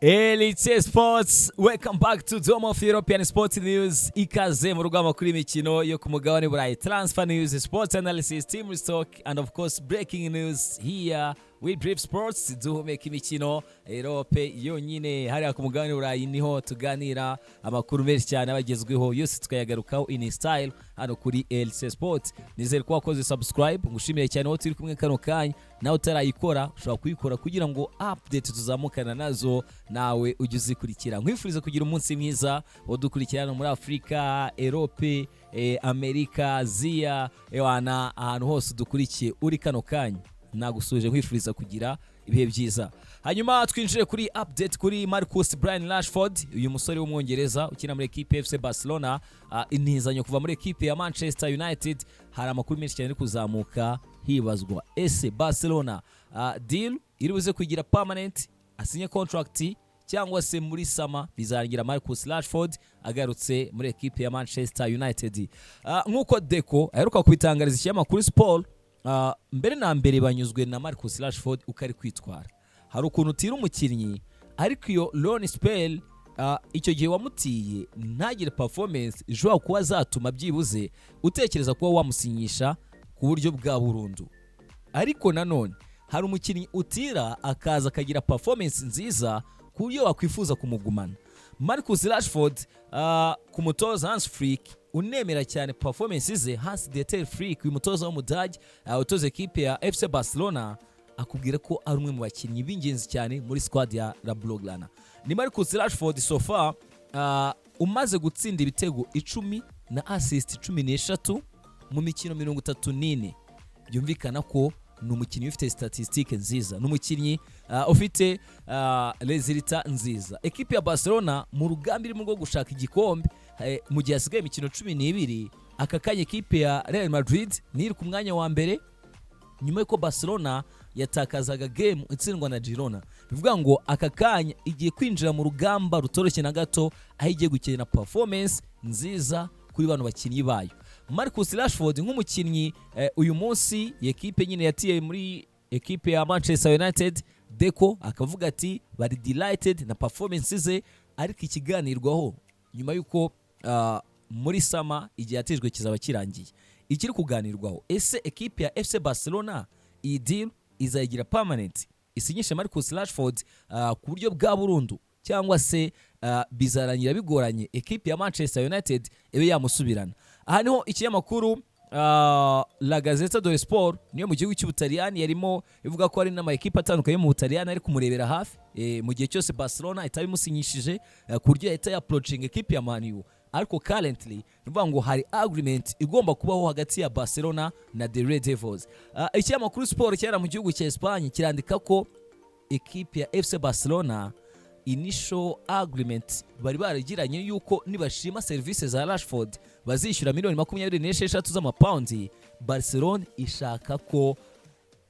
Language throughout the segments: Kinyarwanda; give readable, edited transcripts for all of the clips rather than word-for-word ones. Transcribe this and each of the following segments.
Elite Sports, welcome back to Dome of European Sports News. Ikaze mu rugamba kuri imikino yo ku mugabane burayi. Transfer news, sports analysis, team stock and of course breaking news here with Brief Sports. Duhumeka imikino Europe yonyine hariya ku mugabane burayi niho tuganira amakuru menshi cyane abagezweho yose tukayagarukaho in style hano kuri Elite Sports. Nizere ko wakoze subscribe, ngushimire cyane aho turi kumwe kano kanya. Nawe utarayikora ushobora kuyikora kugira ngo update tuzamukana nazo nawe ujye uzikurikira. Nkwifuriza kugira umunsi mwiza wodukurikirana muri Afrika, Europe, Amerika, Asia, ewana ahantu hose dukurikiye uri kano kanya. Nagusuje nkwifuriza kugira ibihe byiza. Hanyuma twinjire kuri update kuri Rashford, uyu musore w'umwongereza ukina muri equipe FC Barcelona, intizanyo kuva muri equipe ya Manchester United. Hari amakuru menshi cyane ari kuzamuka hibazwa ese Barcelona deal iri buze kugira permanent, asinye contract cyangwa se muri sama bizarangira Rashford agarutse muri equipe ya Manchester United. Nkuko Deco aheruka kubitangariza ikinyamakuru Sport, mbere na mbere banyuzwe na Rashford ukari kwitwara. Hari ukuntu utira umukinnyi ariko iyo loan spell icyo gihe wamutiye ntagire performance ishobora kuba zatuma byibuze utekereza kuba wamusinyisha ku buryo bwa burundu. Ariko nanone hari umukinnyi utira akaza akagira performance nziza ku buryo wakwifuza kumugumana. Rashford ku mutoza Hans Flick unemera cyane performance ze. Hans Dieter Flick uyu mutoza w'umudage utoza equipe ya FC Barcelona akubwira ko ari umwe mu bakinnyi b'ingenzi cyane muri squad ya La Blaugrana. Ni Rashford so far umaze gutsinda ibitego 10 na assist 13 mu mikino 34. Byumvikana ko ni umukinnyi ufite statistique nziza, ni umukinnyi ufite resultat nziza. Equipe ya Barcelona mu rugambi irimo rwo gushaka igikombe mu gihe hasigaye imikino 12, aka kanya equipe ya Real Madrid niri ku mwanya wa mbere nyuma yuko Barcelona yatakazaga game itsindwa na Girona. Bivuga ngo aka kanya igiye kwinjira mu rugamba rutoroshye na gato aho igiye gukina performance nziza kuri bano bakinnyi bayo. Rashford nk'umukinnyi uyu munsi equipe nyine yatiye muri equipe ya Manchester United, Deco akavuga ati bari delighted na performance ze, ariko ikiganirwaho nyuma yuko muri sama igihe yatejwe kizaba kirangiye. Ikiri kuganirwaho ese equipe ya FC Barcelona iyi deal izayigira permanent, isinyishe Rashford ku buryo bwa burundu, cyangwa se bizarangira bigoranye equipe ya Manchester United ebe yamusubirana. Aha niho ikinyamakuru La Gazzetta dello Sport niyo mu gihugu cy'Ubutaliyani yarimo ivuga ko ari n'ama equipe atandukanye mu Butaliyani ari kumurebera hafi mu gihe cyose Barcelona itabimusinyishije ku buryo yahita ya approaching equipe ya Man U. Ariko currently nivuga ngo hari agreement igomba kubaho hagati ya Barcelona na the Red Devils. Ikinyamakuru Sport cyera mu gihugu cya Espagne kirandika ko equipe ya FC Barcelona initial agreement bari baragiranye yuko nibashima services za Rashford bazishyura miliyoni 26 z'amapaundi. Barcelona ishaka ko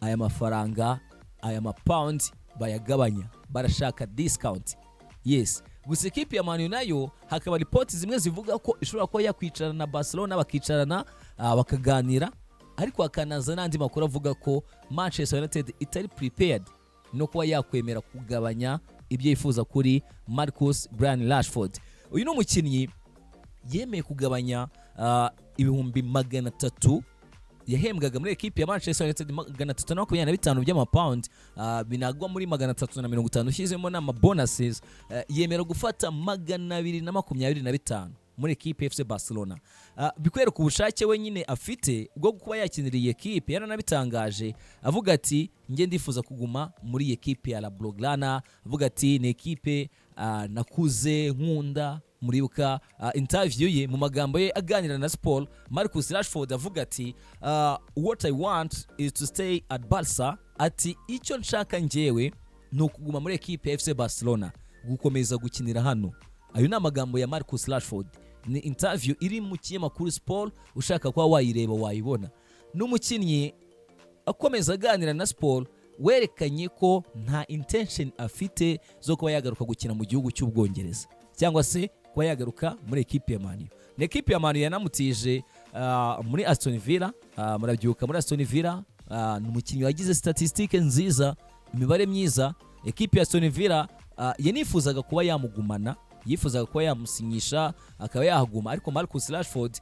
aya mafaranga aya mapaundi bayagabanya, barashaka discount. Yes, gusa equipe ya Man U nayo hakaba reports zimwe zivuga ko ishobora kuba yakwicarana na Barcelona bakicarana bakaganira, ariko hakanaza n'andi makuru avuga ko Manchester United itari prepared no kuba yakwemera kugabanya ibyo yifuza kuri Rashford. Uyu ni umukinnyi yemeye kugabanya ibihumbi 300 yahembwaga muri equipe ya Manchester United, 325 by'amapaundi, binagwa muri 350 ushyizemo n'ama bonuses, yemera gufata 225 muri equipe FC Barcelona. Bikwereka ubushake we nyine afite bwo kuba yakinira iyi equipe. Yaranabitangaje avuga ati nge ndifuza kuguma muri equipe ya La Blaugrana, avuga ati ni equipe nakuze nkunda. Muribuka interview ye mu magambo ye aganira na Sport, Rashford avuga ati what I want is to stay at Barca, ati icyo nshaka ngewe ni ukuguma muri equipe ya FC Barcelona, gukomeza gukinira hano. Ayo ni amagambo ya Rashford. Ni interview iri mu kinyamakuru Sport, ushaka kuba wayireba wayibona. N'umukinnyi akomeza aganira na Sport werekanye ko nta intention afite zo kuba yagaruka gukina mu gihugu cy'Ubwongereza cyangwa se kuba yagaruka muri equipe ya Man U. Ni equipe ya Man U yanamutije muri Aston Villa, murabyuka muri Aston Villa, ni umukinnyi wagize statistique nziza, imibare myiza. Equipe ya Aston Villa yanifuzaga kuba yamugumana, yifuzaga kuba yamusinyisha akaba yahaguma, ariko Marcus Rashford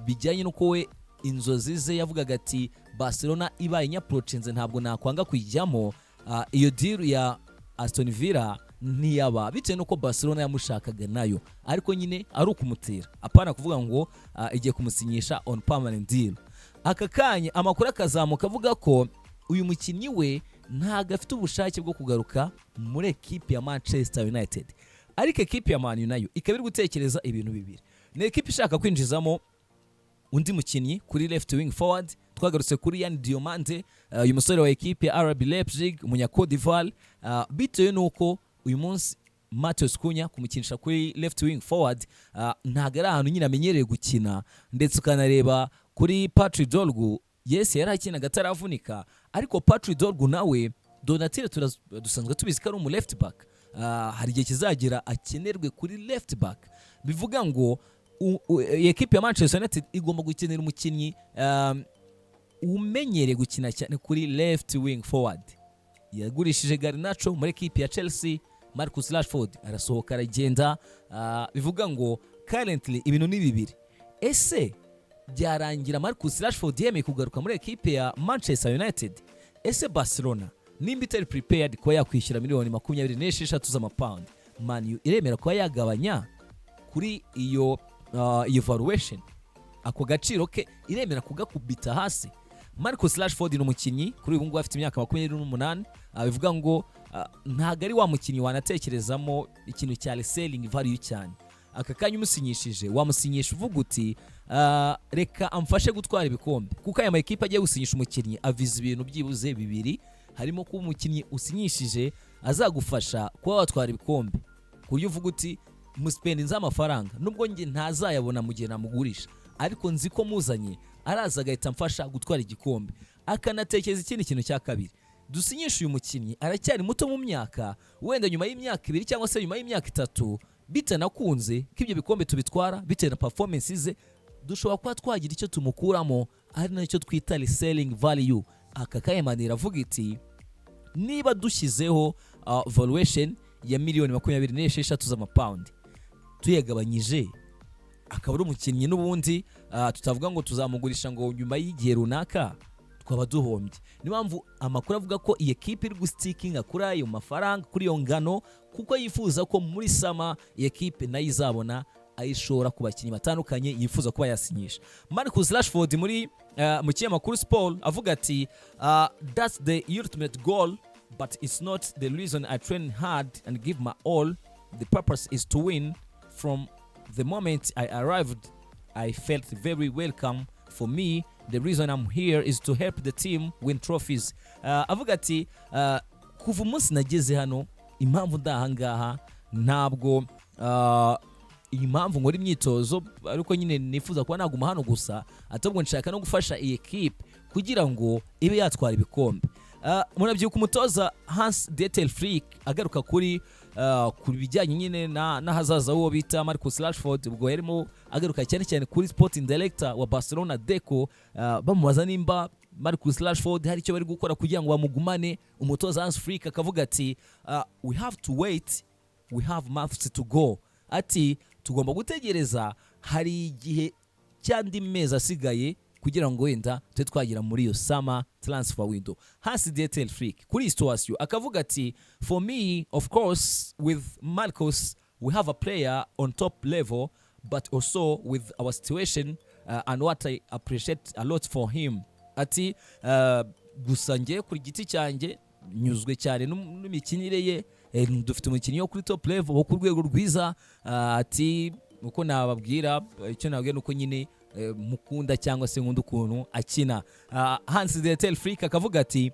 bijyanye nuko we inzozi ze yavugaga ati Barcelona ibaye nyaprochenze ntabwo nakwanga kujyamo, iyo deal ya Aston Villa ntiyaba bitewe nuko Barcelona yamushakaga nayo, ariko nyine ari ukumutera apana kuvuga ngo igiye kumusinyisha on permanent deal. Aka kanya amakuru akazamuka avuga ko uyu mukinnyi we ntago afite ubushake bwo kugaruka muri ekipe ya Manchester United, ariko ekipe ya Man U nayo ikaba iri gutekereza ibintu bibiri. Ni ekipe ishaka kwinjizamo undi mukinnyi kuri left wing forward, twagarutse kuri Yan Diomande, uyu musore wa ekipe ya RB Leipzig umunya Cote d'Ivoire, bitewe nuko uyu munsi Matheus Cunha kumukinisha kuri left wing forward ntago ari ahantu nyine amenyereye gukina, ndetse ukanareba kuri Patrick Dorgu, yes yari akinaga ataravunika, ariko Patrick Dorgu nawe Donatille dusanzwe tubizi ko ari umu left back, hari igihe kizagira akenerwe kuri left back, bivuga ngo ekipe ya Manchester United igomba gukenera umukinnyi umenyereye gukina cyane kuri left wing forward. Yagurishije Garnacho muri ekipe ya Chelsea, Marcus Rashford arasohoka aragenda, bivuga ngo currently ibintu ni bibiri. Ese byarangira Marcus Rashford yemeye kugaruka muri ekipe ya Manchester United? Ese Barcelona nimba itari prepared kuba yakwishyura miliyoni 26 z'amapaundi, Man U iremera kuba yagabanya kuri iyo evaluation, ako gaciro ke iremera kugakubita hasi? Marcus Rashford ni umukinnyi kuri ubu ngubu afite imyaka 28, bivuga ngo ntago ari wa mukinnyi wanatekerezamo ikintu cya reselling value cyane. Aka kanya umusinyishije wamusinyisha uvuga uti reka amfashe gutwara ibikombe, kuko aya makipe agiye gusinyisha umukinnyi aviza ibintu byibuze bibiri, harimo ko umukinnyi usinyishije azagufasha kuba watwara ibikombe, kuyo uvuga uti muspendinza amafaranga nubwo nge ntazayabona mu gihe namugurisha, ariko nzi ko muzanye araza agahita amfasha gutwara igikombe. Akanatekereza ikindi kintu cya kabiri, dusinyisha uyu mukinnyi aracyari muto mu myaka, wenda nyuma y'imyaka 2 cyangwa se nyuma y'imyaka 3 bitanakunze ko ibyo bikombe tubitwara bitewe na performance ze, dushobora kuba twagira icyo tumukuramo, ari nacyo twita reselling value. Aka kayemanira avuga iti niba dushyizeho valuation ya miliyoni 26 z'amapaundi, tuyagabanyije akaba ari umukinnyi n'ubundi tutavuga ngo tuzamugurisha ngo nyuma y'igihe runaka, twaba duhombye. Ni mpamvu amakuru avuga ko iyi ekipe iri gustikinga kuri ayo mafaranga, kuri iyo ngano, kuko yifuza ko muri sama iyi ekipe nayo izabona ayishora ku bakinnyi batandukanye yifuza kuba yasinyisha. Marcus Rashford muri mu kinyamakuru Sport avuga ati that's the ultimate goal, but it's not the reason I train hard and give my all. The purpose is to win. From the moment I arrived, I felt very welcome. For me, the reason I'm here is to help the team win trophies. Avuga ati kuva umunsi nageze hano, impamvu ndahangaha ntabwo impamvu nkora imyitozo ariko nyine nifuza kuba naguma hano gusa, atabwo nshaka no gufasha iyi equipe kugira ngo ibe yatwara ibikombe. Murabyuka umutoza Hans Dieter Flick agaruka kuri bijyanye nyine na hazaza wo bita Marcus Rashford, ubwo yarimo agaruka cyane cyane kuri sporting director wa Barcelona Deco, bamubaza nimba Marcus Rashford hari icyo bari gukora kugira ngo bamugumane. Umutoza Hans Flick akavuga ati we have to wait, we have months to go. Ati tugomba gutegereza, hari igihe cyandi mezi asigaye kugira ngo wenda twe twagira muri iyo summer transfer window. Hasi Dieter Flick kuri situation akavuga ati for me, of course, with Marcus we have a player on top level, but also with our situation and what I appreciate a lot for him. Ati gusa ngiye kuri giti cyanjye nyuzwe cyane n'imikinire ye, dufite umukinnyi wo kuri top level wo ku rwego rwiza. Ati uko nababwira icyo nababwira nuko nyine mukunda cyangwa se nkunda ukuntu akina. Hans Dieter Flick akavuga ati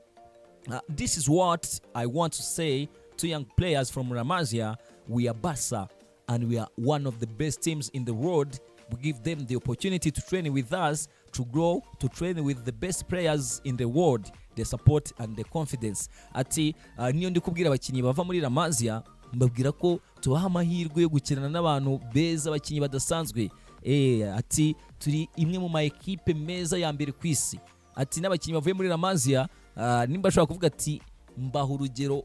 this is what I want to say to young players from La Masia. We are Barca and we are one of the best teams in the world. We give them the opportunity to train with us, to grow, to train with the best players in the world, the support and the confidence. Ati niyo ndi kubwira abakinnyi bava muri La Masia, mbabwira ko tubaha amahirwe yo gukinana n'abantu beza, abakinnyi badasanzwe. Ati turi imwe mu ma equipe meza ya mbere ku isi. Ati n'abakinnyi bavuye muri La Masia nimba ashobora kuvuga ati mbaho urugero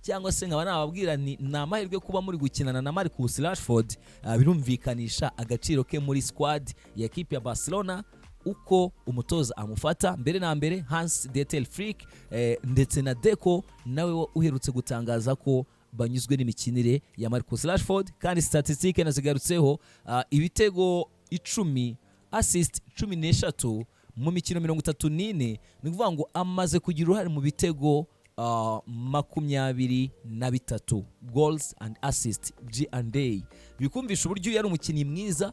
cyangwa se nkaba nababwira ni amahirwe kuba muri gukinana na Marcus Rashford birumvikanisha agaciro ke muri squad ya equipe ya Barcelona, uko umutoza amufata mbere na mbere Hans Dieter Flick ndetse na Deco nawe uherutse gutangaza ko banyuzwe n'imikinire ya Marcus Rashford, kandi statistique nazigarutseho ibitego 10, assist 13 mu mikino 34, ni kuvuga ngo amaze kugira uruhare mu bitego 23 goals and assist G&A. bikumvisha uburyo yari umukinnyi mwiza.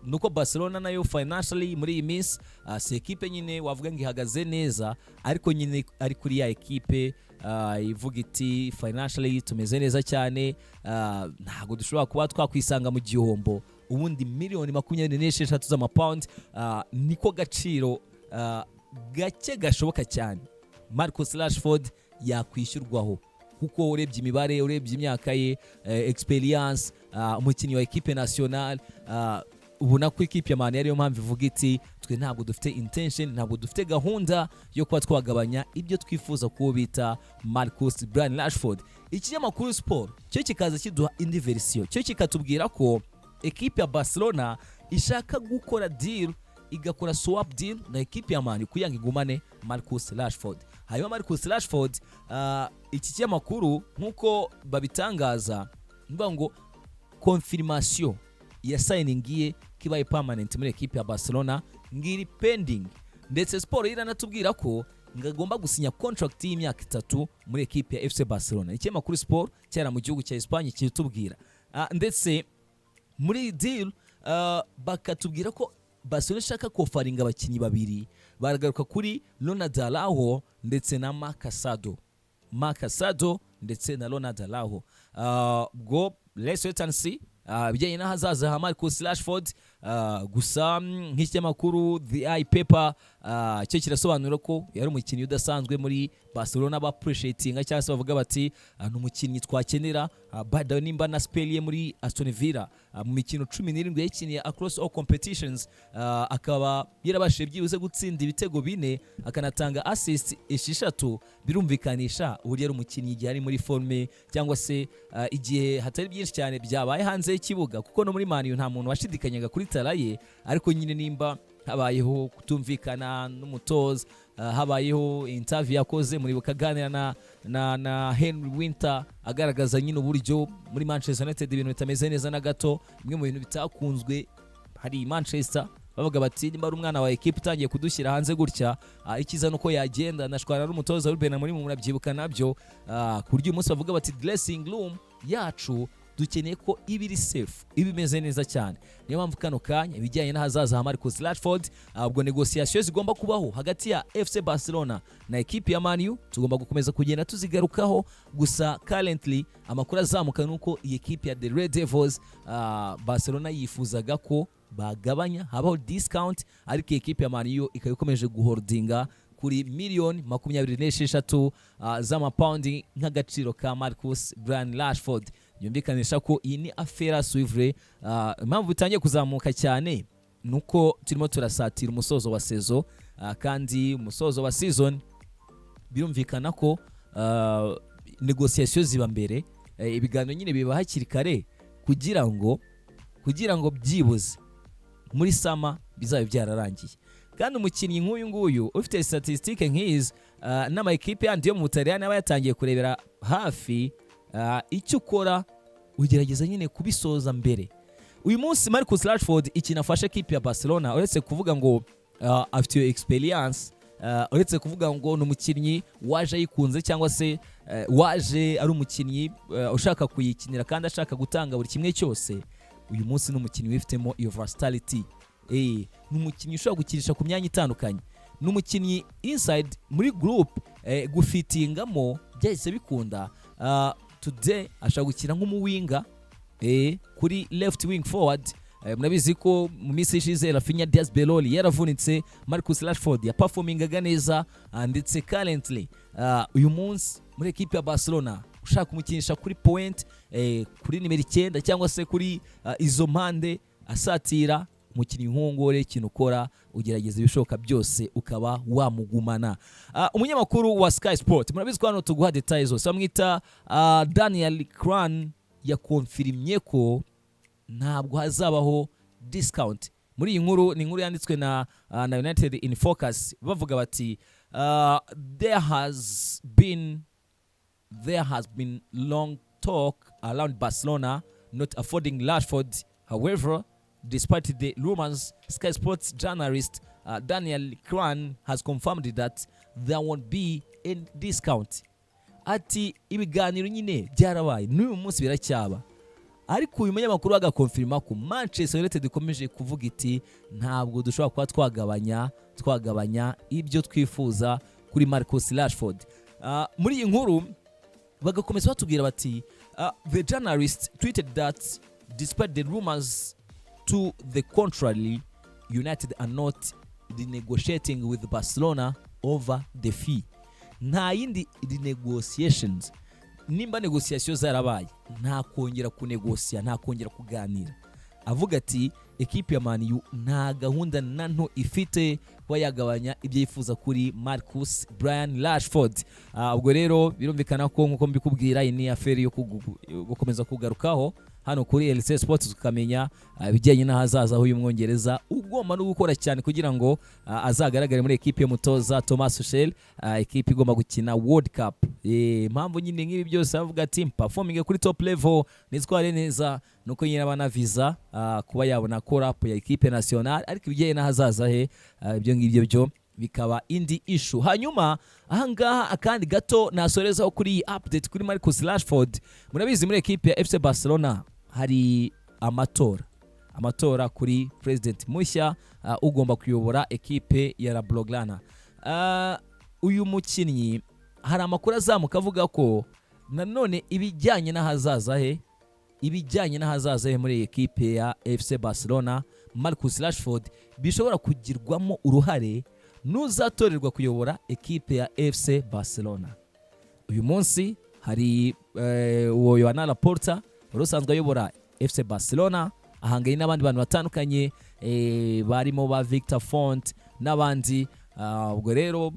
Nuko Barcelona nayo financially muri iyi minsi si equipe nyine wavuga ngo ihagaze neza, ariko nyine ari kuri ya equipe ivuga iti financially tumeze neza cyane, ntago dushobora kuba twakwisanga mu gihombo. Ubundi miliyoni 26 z'amapound niko gaciro gake gashoboka cyane Marcus Rashford yakwishyurwaho, kuko urebye imibare, urebye imyaka ye, experience, umukinnyi wa equipe nationale, ubona ko equipe ya Man ariyo mpamvu ivuga iti twe ntabwo dufite intention, ntabwo dufite gahunda yo kuba twagabanya ibyo twifuza ko bita Marcus Rashford. Ikinyamakuru Sport cyo kikaza kiduha indi version, cyo kikatubwira ko equipe ya Barcelona ishaka gukora deal, igakora swap deal na equipe ya Man kugira ngo igumane Marcus Rashford. Hanyuma Marcus Rashford iki kinyamakuru nkuko babitangaza mvuga ngo confirmation ya signing ye kibaye permanent muri equipe ya Barcelona ngiri pending, ndetse Sport iranatubwira ko ngagomba gusinya contract y'imyaka 3 muri equipe ya FC Barcelona. Ikinyamakuru Sport cyara mu gihugu cya Espagne kitubwira ndetse muri deal bakatubwira ko Barcelona ishaka kofaringa abakinnyi babiri, baragaruka kuri Ronald Araujo ndetse na Marcasado ndetse na Ronald Araujo. Go let's wait and see bijyanye n'ahazaza ha Marcus Rashford. Gusa nk'ikinyamakuru The Eye Paper cyo kirasobanura ko yari umukinnyi udasanzwe muri Barcelona, ba appreciating cyangwa se bavuga bati ni umukinnyi twakenera. Bada nimba na spell ye muri Aston Villa mu mikino 17 yakiniye across all competitions, akaba yarabashije byibuze gutsinda ibitego 4 akanatanga assist 6, birumvikanisha uburyo ari umukinnyi igihe ari muri forme, cyangwa se igihe hatari byinshi cyane byabaye hanze y'ikibuga, kuko no muri Man U nta muntu washidikanyaga kuri taraye, ariko nyine nimba habayeho kutumvikana n'umutoza, habayeho interview yakoze muri bukaganira na Henry Winter agaragaza nyine uburyo muri Manchester United ibintu bitameze neza na gato. Bimwe mu bintu bitakunzwe hari Manchester bavuga bati nimba ari umwana wa equipe utangiye kudushyira hanze gutya, ikiza nuko yagenda nashwara n'umutoza Ruben muri murabyibuka nabyo, kuryo umunsi bavuga bati dressing room yacu dukeneye ko ibiri safe, ibimeze neza cyane. Niyo mpamvu kano kanya ibijyanye n'ahazaza ha Marcus Rashford, ubwo negotiation zigomba kubaho hagati ya FC Barcelona na equipe ya Man U, tugomba gukomeza kugenda tuzigarukaho. Gusa currently amakuru azamuka nuko iyi equipe ya The Red Devils Barcelona yifuzaga ko bagabanya, habaho discount, ariko equipe ya Man U ikaba ikomeje guholdinga kuri miliyoni 26 z'amapaundi nk'agaciro ka Marcus Rashford. Yumvikanisha ko iyi ni affaire suivre. Impamvu bitangiye kuzamuka cyane nuko turimo turasatira umusozo wa season, kandi umusozo wa season birumvikana ko negotiation ziba mbere, ibiganiro nyine biba hakiri kare kugira ngo byibuze muri sama bizabe byararangiye. Kandi umukinnyi nk'uyu nguyu ufite statistique nk'izi n'ama equipe yandi yo mu Butaliyani aba yatangiye kurebera hafi, icyo ukora ugerageza nyine kubisoza mbere. Uyu munsi Marcus Rashford ikinafasha equipe ya Barcelona, uretse kuvuga ngo afite experience, uretse kuvuga ngo n'umukinnyi waje yikunze, cyangwa se waje ari umukinnyi ushaka kuyikinira kandi ashaka gutanga buri kimwe cyose, uyu munsi n'umukinnyi wifitemo iyo versatility. N'umukinnyi ushobora gukinisha ku myanya itandukanye, n'umukinnyi inside muri group gufitingamo byahise bikunda. Today ashaka gukina nk'umuwinga kuri left wing forward. Murabizi ko mu minsi ishize Rafinha Diaz Beloli yaravunitse, Marcus Rashford ya performingaga neza, ndetse currently uyu munsi muri equipe ya Barcelona ushaka kumukinisha kuri point, kuri nimero 9 cyangwa se kuri izo mpande asatira, umukinnyi nk'uwo ikintu ukora ugerageza ibishoboka byose ukaba wamugumana. Umunyamakuru wa Sky Sport murabizi ko hano tuguha details zose bamwita Daniel Kran yakonfirimye ko ntabwo hazabaho discount muri iyi nkuru. Ni inkuru yanditswe na United in Focus bavuga bati there has been long talk around Barcelona not affording Rashford. However, despite the rumors, Sky Sports journalist Daniel Kran has confirmed that there won't be a discount. Ati ibiganiro nyine byarabaye n'uyu munsi biracyaba, ariko uyu munyamakuru agakonfirma ko Manchester United ikomeje kuvuga iti ntabwo dushobora kuba twagabanya ibyo twifuza kuri Marcus Rashford. Muri iyi nkuru bagakomeza batubwira bati the journalist tweeted that despite the rumors to the contrary, United are not renegotiating with Barcelona over the fee. Nta yindi renegotiations, nimba negotiation zarabaye nta kongera kunegosia, nta kongera kuganira. Avuga ati ekipe ya Man U nta gahunda nanto ifite bayagabanya ibyo yifuza kuri Marcus Brian Rashford. Ubwo rero birumvikana ko nkuko mbikubwira ni affaire yo gukomeza kugarukaho hano kuri LC Sports, tukamenya ibijyanye n'ahazaza uyu mwongereza ugomba no gukora cyane kugira ngo azagaragare muri ekipe y'umutoza Thomas Tuchel, ekipe igomba gukina World Cup. Impamvu nyine nk'ibi byose avuga ati performing kuri top level nitware neza nuko nyine abana visa kuba yabona corap ya ekipe nationale, ariko ibijyanye n'ahazaza he ibyo ngibyo byo bikaba indi issue. Hanyuma ahangaha akandi gato nasorezaho kuri update kuri Marcus Rashford. Murabizi muri ekipe ya FC Barcelona hari amatora kuri president mushya ugomba kuyobora ekipe ya La Blaugrana. Uyu mukinnyi hari amakuru azamuka avuga ko nanone ibijyanye n'ahazaza he muri ekipe ya FC Barcelona, Marcus Rashford bishobora kugirwamo uruhare n'uzatorerwa kuyobora ekipe ya FC Barcelona. Uyu munsi hari uwo Joan Laporta usanzwe ayobora FC Barcelona, ahangaye n'abandi bantu batandukanye barimo ba Victor Font n'abandi. Ubwo rero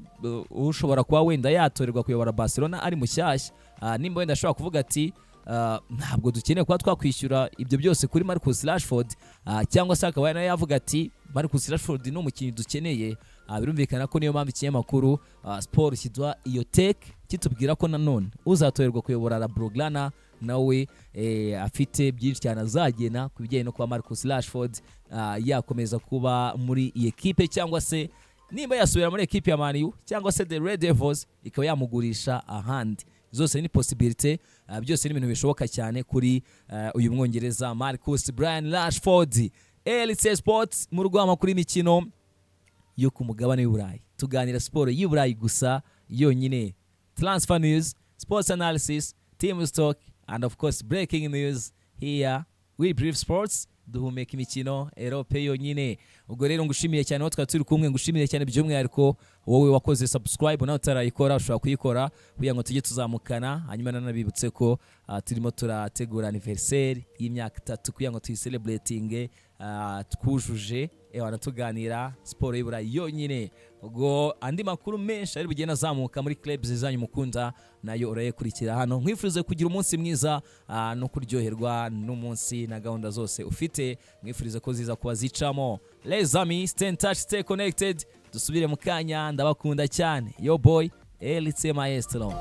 ushobora kuba wenda yatorerwa kuyobora Barcelona ari mushyashya, nimba wenda ashobora kuvuga ati ntabwo dukeneye kuba twakwishyura ibyo byose kuri Marcus Rashford, cyangwa se akaba yavuga ati Marcus Rashford ni umukinnyi dukeneye. Birumvikana ko niyo mpamvu ikinyamakuru Sport kidwa iyo take kitubwira ko nanone uzatorerwa kuyobora La Blaugrana nawe afite byinshi cyane azagena ku bijyanye no kuba Marcus Rashford yakomeza kuba muri iyi ekipe, cyangwa se nimba yasubira muri ekipe ya Man U cyangwa se the Red Devils ikaba yamugurisha ahandi. Zose ni possibility, byose ni ibintu bishoboka cyane kuri uyu mwongereza Marcus Brian Rashford. LC Sports mu rwama kuri mikino yo ku mugabane w'Uburayi, tuganira siporo y'Uburayi gusa yonyine. Transfer news, sports analysis, team talk and of course breaking news here we brief sports, duhumeka imikino Europe yonyine. Ubwo rero ngushimiye cyane aho twaturi kumwe, ngushimiye cyane by'umwihariko wowe wakoze subscribe nawe utarayikora ushobora kuyikora kugira ngo tujye tuzamukana. Hanyuma nanabibutse ko turimo turategura anniversaire y'imyaka 3 kugira ngo tuyicelebrating twujuje tuganira siporo y'Uburayi yonyine. Ubwo andi makuru menshi ari bugenda azamuka muri clubs zanyu mukunda nayo urayekurikira hano. Mwifurize kugira umunsi mwiza no kuryoherwa n'umunsi na gahunda zose ufite, mwifurize ko ziza kuba zicamo. Les amis, stay in touch, stay connected. Dusubire mu kanya, ndabakunda cyane. Yo boy, LC Maestro.